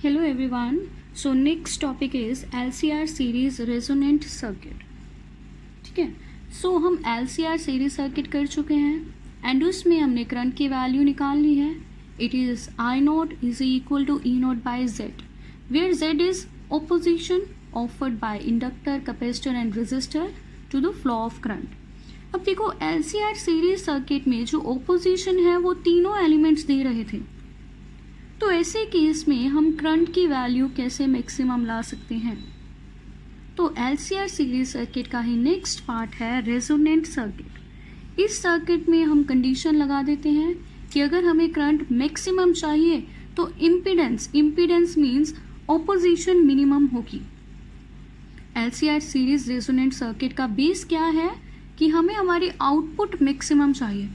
Hello everyone. So next topic is LCR series resonant circuit. ठीक है. So हम LCR series circuit कर चुके हैं एंड उसमें हमने करंट की वैल्यू निकाल ली है. It is I naught is equal to E naught by Z, where Z is opposition offered by inductor, capacitor and resistor to the flow of current. अब देखो LCR series circuit में जो opposition है वो तीनों elements they रहे थे. तो ऐसे केस में हम करंट की वैल्यू कैसे मैक्सिमम ला सकते हैं. तो LCR सीरीज सर्किट का ही नेक्स्ट पार्ट है रेजोनेंट सर्किट. इस सर्किट में हम कंडीशन लगा देते हैं कि अगर हमें करंट मैक्सिमम चाहिए तो इम्पीडेंस मींस ऑपोजिशन मिनिमम होगी. LCR सीरीज रेजोनेंट सर्किट का बेस क्या है कि हमें हमारी आउटपुट मैक्सिमम चाहिए.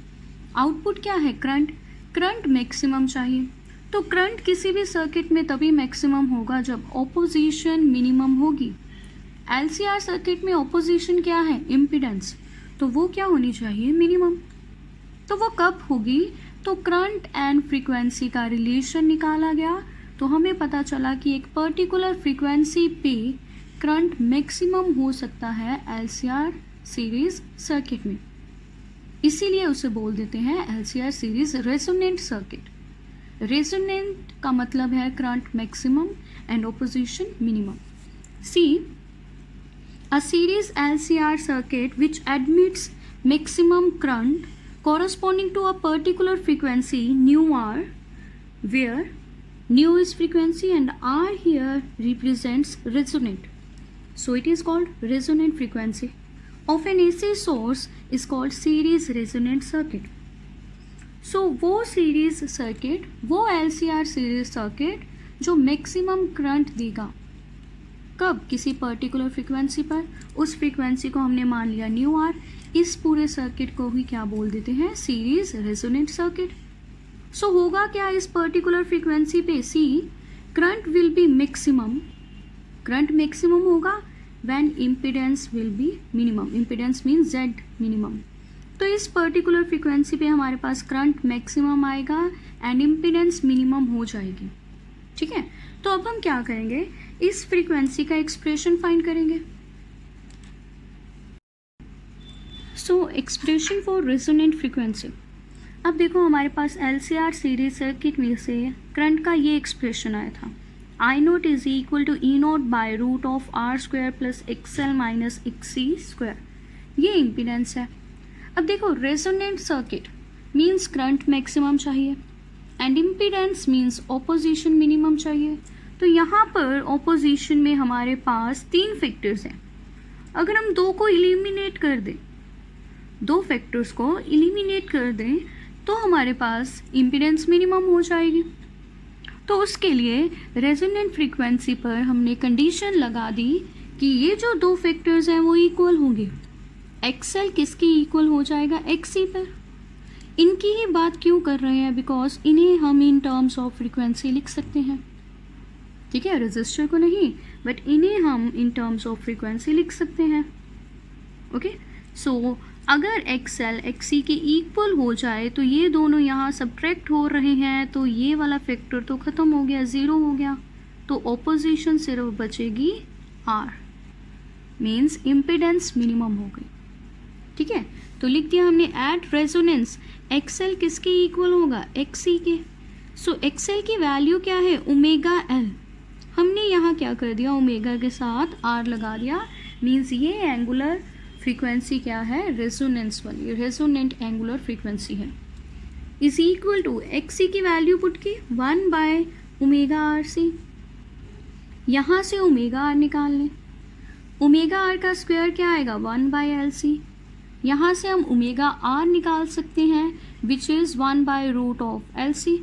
आउटपुट क्या है? करंट मैक्सिमम चाहिए. तो करंट किसी भी सर्किट में तभी मैक्सिमम होगा जब ऑपोजिशन मिनिमम होगी. LCR सर्किट में ऑपोजिशन क्या है? इम्पीडेंस. तो वो क्या होनी चाहिए? मिनिमम. तो वो कब होगी? तो करंट एंड फ्रीक्वेंसी का रिलेशन निकाला गया तो हमें पता चला कि एक पर्टिकुलर फ्रीक्वेंसी पे करंट मैक्सिमम हो सकता है LCR सीरीज सर्किट में. इसीलिए उसे बोल देते हैं LCR series resonant circuit. Resonant का मतलब है current maximum and opposition minimum. See a series LCR circuit which admits maximum current corresponding to a particular frequency nu r, where nu is frequency and r here represents resonant, so it is called resonant frequency of an AC source is called series resonant circuit. सो वो series circuit, वो LCR series circuit जो maximum current देगा कब? किसी particular frequency पर. उस frequency को हमने मान लिया न्यू आर. इस पूरे सर्किट को ही क्या बोल देते हैं? Series resonant circuit. सो होगा क्या इस पर्टिकुलर फ्रीक्वेंसी पे? See current will be maximum. Current maximum होगा when impedance will be minimum. Impedance mean Z minimum. तो इस पर्टिकुलर फ्रीक्वेंसी पे हमारे पास करंट मैक्सिमम आएगा एंड इम्पीडेंस मिनिमम हो जाएगी. ठीक है. तो अब हम क्या करेंगे? इस फ्रीक्वेंसी का एक्सप्रेशन फाइंड करेंगे. सो एक्सप्रेशन फॉर रेजोनेंट फ्रीक्वेंसी. अब देखो हमारे पास LCR सीरीज सर्किट में से करंट का ये एक्सप्रेशन आया था. I note is equal to E naught by root of R square plus XL minus XC square. ये इम्पीडेंस है. अब देखो resonant circuit means current maximum चाहिए and impedance means opposition minimum चाहिए. तो यहाँ पर ऑपोजिशन में हमारे पास 3 फैक्टर्स हैं. अगर हम 2 को इलिमिनेट कर दें, 2 फैक्टर्स को इलिमिनेट कर दें तो हमारे पास इम्पीडेंस मिनिमम हो जाएगी. तो उसके लिए रेजोनेंट फ्रीक्वेंसी पर हमने कंडीशन लगा दी कि ये जो 2 फैक्टर्स हैं वो इक्वल होंगे. XL किसकी इक्वल हो जाएगा? XC पर. इनकी ही बात क्यों कर रहे हैं? बिकॉज इन्हें हम इन टर्म्स ऑफ फ्रीक्वेंसी लिख सकते हैं. ठीक है, रजिस्टर को नहीं बट इन्हें हम इन टर्म्स ऑफ फ्रीक्वेंसी लिख सकते हैं. ओके. सो अगर XL XC के इक्वल हो जाए तो ये दोनों यहाँ सब्ट्रैक्ट हो रहे हैं तो ये वाला फैक्टर तो ख़त्म हो गया, 0 हो गया. तो ऑपोजिशन सिर्फ बचेगी R, मीन्स इम्पीडेंस मिनिमम हो गई. ठीक है. तो लिख दिया हमने एट रेजोनेंस XL किसके इक्वल होगा? XC के. सो XL की वैल्यू क्या है? Omega L. हमने यहाँ क्या कर दिया? ओमेगा के साथ R लगा दिया. मीन्स ये एंगुलर फ्रीक्वेंसी क्या है? रेजोनेंस वाली रेजोनेंट एंगुलर फ्रीक्वेंसी है. इज इक्वल टू XC की वैल्यू पुट की 1 बाय ओमेगा RC. यहाँ से ओमेगा R निकाल लें. ओमेगा R का स्क्वायर क्या आएगा? 1 बाय LC. यहाँ से हम ओमेगा R निकाल सकते हैं which is 1 by root of LC.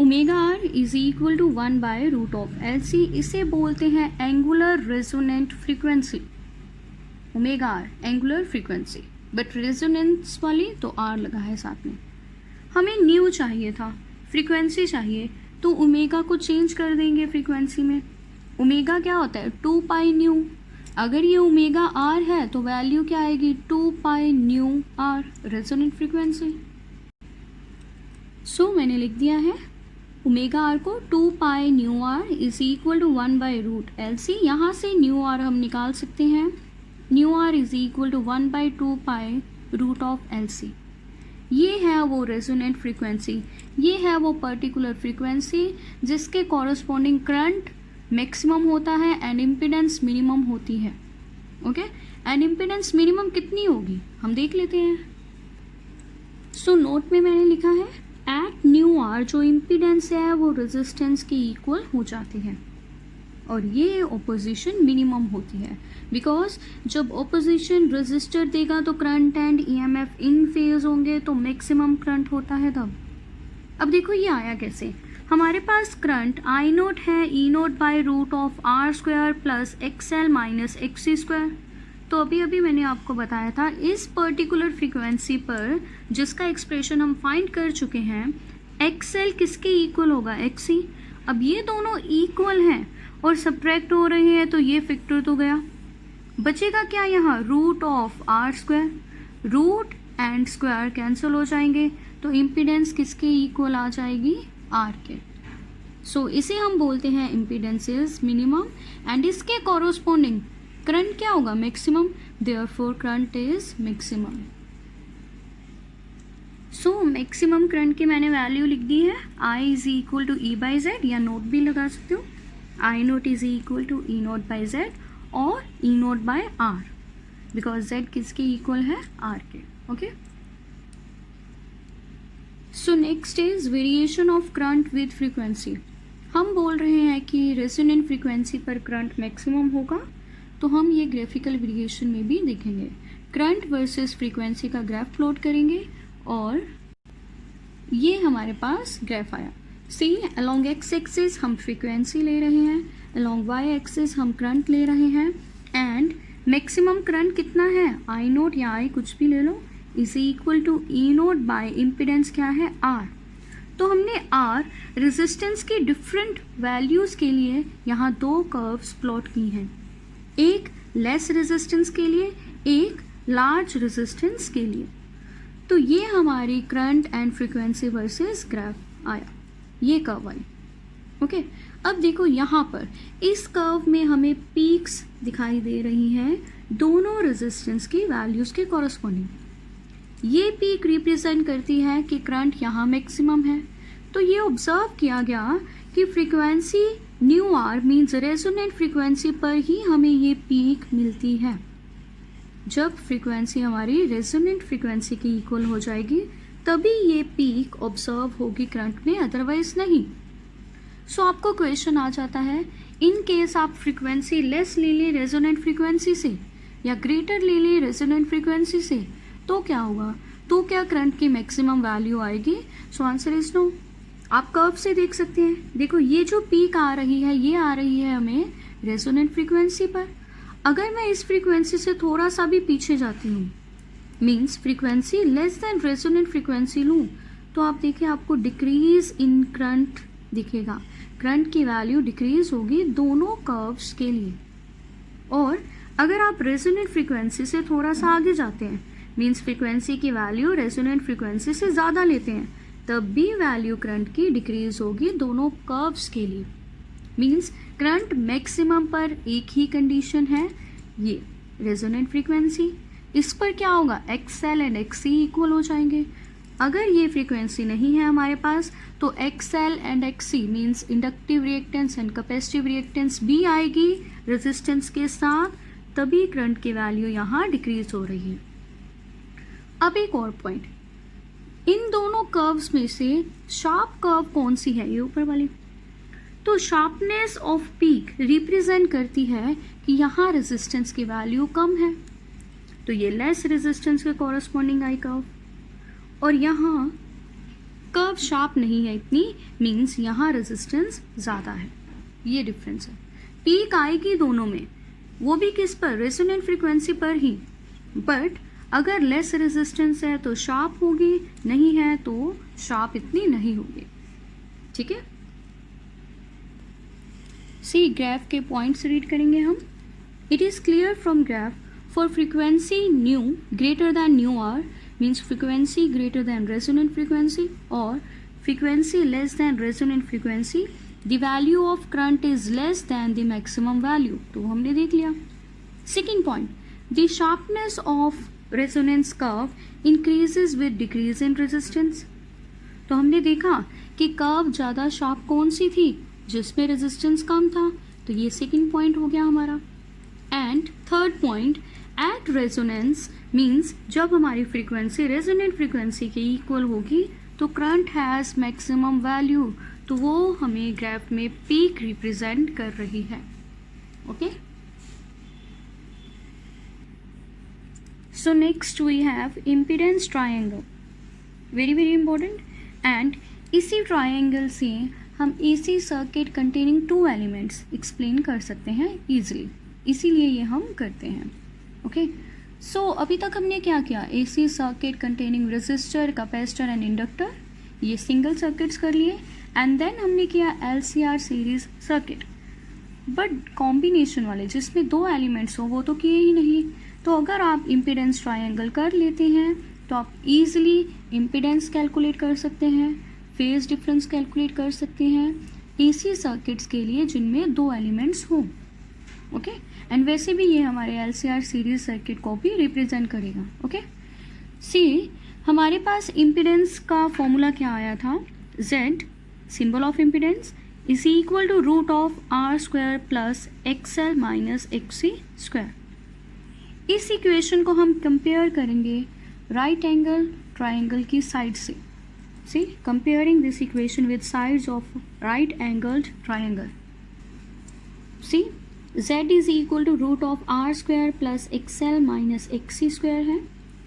Omega R is equal to 1 by root of LC. इसे बोलते हैं angular resonant frequency. Omega R angular frequency but resonance वाली तो R लगा है साथ में. हमें न्यू चाहिए था, फ्रीक्वेंसी चाहिए, तो ओमेगा को चेंज कर देंगे फ्रीक्वेंसी में. ओमेगा क्या होता है? 2 पाई न्यू. अगर ये ओमेगा R है तो वैल्यू क्या आएगी? 2 pi nu R resonant frequency. So मैंने लिख दिया है ओमेगा आर को 2 pi nu R is equal to 1/√LC। यहाँ से न्यू आर हम निकाल सकते हैं। Nu R is equal to 1/2 pi √LC। ये है वो रेजोनेंट फ्रीक्वेंसी, ये है वो पर्टिकुलर फ्रीक्वेंसी जिसके कॉरस्पॉन्डिंग करंट मैक्सिमम होता है एंड इम्पीडेंस मिनिमम होती है। ओके, एंड इम्पीडेंस मिनिमम कितनी होगी हम देख लेते हैं। सो नोट में मैंने लिखा है एट न्यू आर जो इम्पीडेंस है वो रेजिस्टेंस के इक्वल हो जाती है और ये ऑपोजिशन मिनिमम होती है, बिकॉज जब ऑपोजिशन रेजिस्टर देगा तो current and EMF in phase होंगे तो मैक्सिमम करंट होता है तब। अब देखो ये आया कैसे, हमारे पास करंट आई नोट है E naught by √R² plus XL minus XC²। तो अभी मैंने आपको बताया था इस पर्टिकुलर फ्रीक्वेंसी पर जिसका एक्सप्रेशन हम फाइंड कर चुके हैं, XL किसके इक्वल होगा, XC। अब ये दोनों इक्वल हैं और सब्ट्रैक्ट हो रहे हैं तो ये फैक्टर तो गया, बचेगा क्या यहाँ √R²। Root and square cancel हो जाएंगे तो इम्पीडेंस किसके इक्वल आ जाएगी, R के। सो इसे हम बोलते हैं इम्पीडेंस इज मिनिमम एंड इसके कॉरस्पॉन्डिंग करंट क्या होगा, maximum. Therefore current is maximum. So maximum current की मैंने वैल्यू लिख दी है, I is equal to E/Z या नोट भी लगा सकते हो। I note is equal to E note by Z और E note by R, because Z किसके इक्वल है, R के। Okay, so next is variation of current with frequency. हम बोल रहे हैं कि रेजोनेंट फ्रीक्वेंसी पर करंट मैक्सिमम होगा, तो हम ये ग्राफिकल वेरिएशन में भी देखेंगे। करंट वर्सेस फ्रीक्वेंसी का ग्राफ प्लॉट करेंगे और ये हमारे पास ग्राफ आया। सी अलोंग एक्स एक्सिस हम फ्रीक्वेंसी ले रहे हैं, अलोंग वाई एक्सिस हम करंट ले रहे हैं एंड मैक्सिमम करंट कितना है, आई नोट या आई कुछ भी ले लो, is equal to E naught by impedance क्या है, आर। तो हमने आर रेजिस्टेंस की डिफरेंट वैल्यूज़ के लिए यहाँ दो कर्व्स प्लॉट की हैं, एक लेस रेजिस्टेंस के लिए, एक लार्ज रेजिस्टेंस के लिए। तो ये हमारी current and frequency versus graph आया, ये कर्व आई। ओके, अब देखो यहाँ पर इस कर्व में हमें पीक्स दिखाई दे रही हैं दोनों रेजिस्टेंस की वैल्यूज़ के कॉरस्पॉन्डिंग। ये पीक रिप्रेजेंट करती है कि करंट यहाँ मैक्सिमम है। तो ये ऑब्जर्व किया गया कि frequency nu R means resonant frequency पर ही हमें ये पीक मिलती है। जब फ्रीक्वेंसी हमारी रेजोनेंट फ्रीक्वेंसी की इक्वल हो जाएगी तभी ये पीक ऑब्जर्व होगी करंट में, अदरवाइज नहीं। सो आपको क्वेश्चन आ जाता है, इन केस आप फ्रीक्वेंसी लेस ले लें रेजोनेंट फ्रीक्वेंसी से या ग्रेटर ले लें रेजोनेंट फ्रीक्वेंसी से तो क्या होगा, तो क्या करंट की मैक्सिमम वैल्यू आएगी। So answer is no. आप कर्व से देख सकते हैं, देखो ये जो पीक आ रही है ये आ रही है हमें रेजोनेंट फ्रीक्वेंसी पर। अगर मैं इस फ्रीक्वेंसी से थोड़ा सा भी पीछे जाती हूँ, means frequency less than resonant frequency लूँ, तो आप देखिए आपको डिक्रीज इन करंट दिखेगा, करंट की वैल्यू डिक्रीज होगी दोनों कर्व्स के लिए। और अगर आप रेजोनेंट फ्रीक्वेंसी से थोड़ा सा आगे जाते हैं, मीन्स फ्रीक्वेंसी की वैल्यू रेजोनेंट फ्रीक्वेंसी से ज़्यादा लेते हैं, तब भी वैल्यू करंट की डिक्रीज होगी दोनों कर्व्स के लिए। मीन्स करंट मैक्सिमम पर एक ही कंडीशन है, ये रेजोनेंट फ्रीक्वेंसी, इस पर क्या होगा, XL एंड XC इक्वल हो जाएंगे। अगर ये फ्रीक्वेंसी नहीं है हमारे पास तो XL and XC means inductive reactance and capacitive reactance भी आएगी रेजिस्टेंस के साथ, तभी करंट की वैल्यू यहाँ डिक्रीज हो रही है। अब एक और पॉइंट, इन दोनों कर्व्स में से शार्प कर्व कौन सी है, ये ऊपर वाली। तो शार्पनेस ऑफ पीक रिप्रेजेंट करती है कि यहाँ रेजिस्टेंस की वैल्यू कम है, तो ये लेस रेजिस्टेंस के कॉरस्पॉन्डिंग आई कर्व, और यहाँ कर्व शार्प नहीं है इतनी, मीन्स यहाँ रेजिस्टेंस ज़्यादा है, ये डिफरेंस है। पीक आएगी दोनों में, वो भी किस पर, रेजोनेंट फ्रीक्वेंसी पर ही, बट अगर लेस रेजिस्टेंस है तो शार्प होगी, नहीं है तो शार्प इतनी नहीं होगी। ठीक है, सी ग्राफ के पॉइंट्स रीड करेंगे हम। It is clear from graph for frequency nu greater than nu R means frequency greater than resonant frequency और frequency less than resonant frequency, the value of current is less than the maximum value. तो हमने देख लिया. Second point, the sharpness of resonance curve increases with decrease in resistance. तो हमने देखा कि curve ज़्यादा शार्प कौन सी थी, जिसमें रेजिस्टेंस कम था. तो ये सेकंड पॉइंट हो गया हमारा. And third point, at resonance means जब हमारी फ्रीक्वेंसी रेजोनेंट फ्रीक्वेंसी के इक्वल होगी तो करंट हैज़ मैक्सिमम वैल्यू. तो वो हमें ग्राफ में पीक रिप्रेजेंट कर रही है. Okay, so next we have impedance triangle, very very important. And इसी ट्रायंगल से हम AC circuit containing two elements explain कर सकते हैं ईजिली, इसीलिए ये हम करते हैं. ओके, सो अभी तक हमने क्या किया, AC circuit containing resistor, capacitor and inductor, ये सिंगल सर्किट्स कर लिए. एंड देन हमने किया LCR series circuit, but combination वाले जिसमें दो एलिमेंट्स हो वो तो किए ही नहीं. तो अगर आप इम्पीडेंस ट्रायंगल कर लेते हैं तो आप इजीली इम्पीडेंस कैलकुलेट कर सकते हैं, फेज डिफरेंस कैलकुलेट कर सकते हैं एसी सर्किट्स के लिए जिनमें दो एलिमेंट्स हों. ओके, एंड वैसे भी ये हमारे एलसीआर सीरीज सर्किट को भी रिप्रेजेंट करेगा. ओके, सी हमारे पास इम्पीडेंस का फॉर्मूला क्या आया था, Z symbol of impedance is equal to root of R square plus XL minus XC square. इस इक्वेशन को हम कंपेयर करेंगे राइट एंगल ट्राइंगल की साइड से. See, comparing this equation with sides of right angled triangle. See, Z is equal to root of R square plus XL minus XC square है.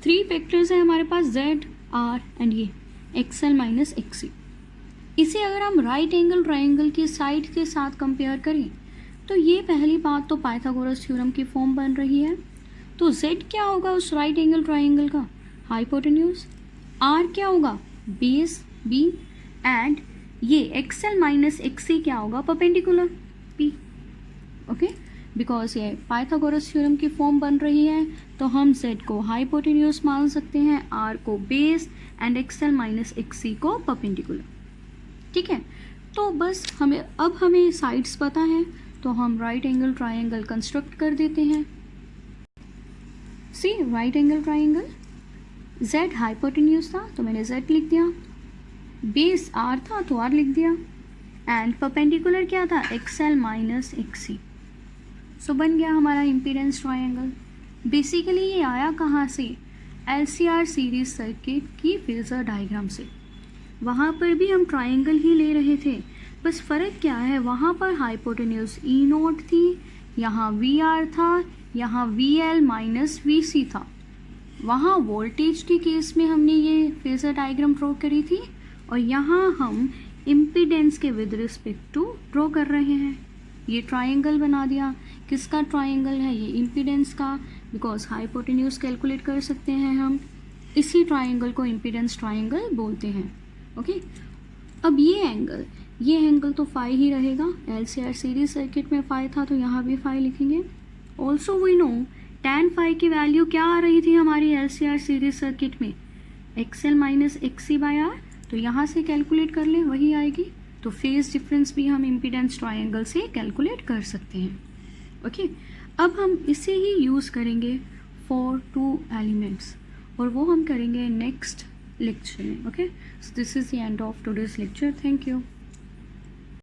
Three factors हैं हमारे पास, Z, R and ये XL minus XC. इसे अगर हम right angle triangle की side के साथ कंपेयर करें तो ये पहली बात तो पाइथागोरस थ्योरम की फॉर्म बन रही है. तो Z क्या होगा उस राइट एंगल ट्राइंगल का, हाइपोटेन्यूज. R क्या होगा, बेस B. एंड ये एक्सएल माइनस एक्सी क्या होगा, परपेंडिकुलर P. ओके, बिकॉज ये पाइथागोरस थ्योरम की फॉर्म बन रही है तो हम Z को हाइपोटेन्यूज मान सकते हैं, R को base and XL minus XC को परपेंडिकुलर. ठीक है, तो बस हमें साइड्स पता है तो हम राइट एंगल ट्राइंगल कंस्ट्रक्ट कर देते हैं. See, right angle triangle, Z hypotenuse था तो मैंने Z लिख दिया, बेस R था तो R लिख दिया, एंड परपेंडिकुलर क्या था, एक्सएल माइनस एक्सी. सो बन गया हमारा इम्पीडेंस ट्राइंगल. बेसिकली ये आया कहाँ से, एलसीआर सीरीज सर्किट की फेजर डायग्राम से. वहाँ पर भी हम ट्राइंगल ही ले रहे थे, बस फ़र्क क्या है, वहाँ पर हाइपोटेन्यूज ई नोट थी, यहाँ वी आर था, यहाँ वी एल माइनस वी सी था. वहाँ वोल्टेज के केस में हमने ये फेजर डायग्राम ड्रॉ करी थी और यहाँ हम इम्पीडेंस के विद रिस्पेक्ट टू ड्रॉ कर रहे हैं. ये ट्राइंगल बना दिया. किसका ट्राइंगल है, ये इम्पीडेंस का, बिकॉज हाइपोटेन्यूज कैलकुलेट कर सकते हैं हम. इसी ट्राइंगल को इम्पीडेंस ट्राइंगल बोलते हैं. ओके, अब ये एंगल तो फाई ही रहेगा. एलसीआर सीरीज सर्किट में फाई था तो यहाँ भी फाई लिखेंगे. Also we know tan phi की वैल्यू क्या आ रही थी हमारी एलसीआर सीरीज सर्किट में, XL minus XC by R. तो यहाँ से कैलकुलेट कर लें, वही आएगी. तो फेज डिफरेंस भी हम इम्पीडेंस ट्राइंगल से कैलकुलेट कर सकते हैं. ओके, अब हम इसे ही यूज़ करेंगे फॉर टू एलिमेंट्स और वो हम करेंगे नेक्स्ट लेक्चर में. Okay, so this is the end of today's lecture. Thank you.